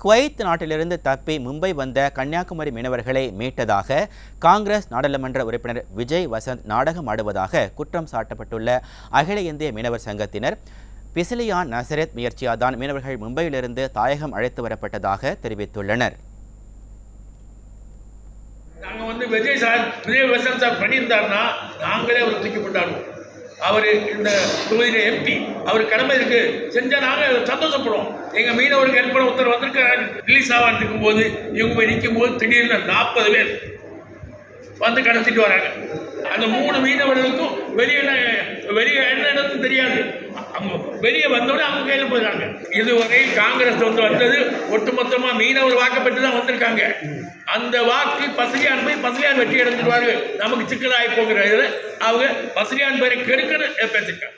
Kuwait நாட்டிலிருந்து தப்பி மும்பை வந்த கன்னியாகுமரி மீனவர்களை மீட்டதாக காங்கிரஸ் நாடாளுமன்ற உறுப்பினர் விஜய் வசந்த் நாடகம் ஆடுவதாக குற்றம் சாட்டப்பட்டுள்ள அகில இந்திய மீனவர் சங்கத்தினர் பிசிலியான் நசரத் முயற்சியால்தான் மீனவர்கள் மும்பையிலிருந்து தாயகம் அழைத்து வரப்பட்டதாக தெரிவித்துள்ளனர். விஜய் வசந்த் சார் பண்ணியிருந்தாருன்னா நாங்களே அவர் தூக்கி போட்டாலும் அவர் இந்த தொகுதியில் எம்பி அவர் கடமை இருக்கு செஞ்சால் நாங்கள் சந்தோஷப்படுவோம். எங்கள் மீனவருக்கு ஹெல்ப் பண்ண ஒருத்தர் வந்திருக்காரு ரிலீஸ் ஆகான்னு இருக்கும்போது இவங்க போய் நிற்கும் போது திடீர்னு 40 பேர் வந்து கடத்திட்டு வராங்க. அந்த 3 மீனவர்களுக்கும் வெளியே என்ன தெரியாது. அவங்க வெளியே வந்தோடனே அவங்க கையில் போயிடுறாங்க. இதுவரை காங்கிரஸ் வந்தது ஒட்டுமொத்தமாக மீனவர் வாக்கப்பட்டு தான் வந்திருக்காங்க. அந்த வாக்கு பசிலியான் போய் பசிலியான் வெற்றி அடைஞ்சிருவாரு. நமக்கு சிக்கலாகி போகிற இதில் அவங்க பசிலியான் பேரை கெடுக்கன்னு பேசியிருக்காங்க.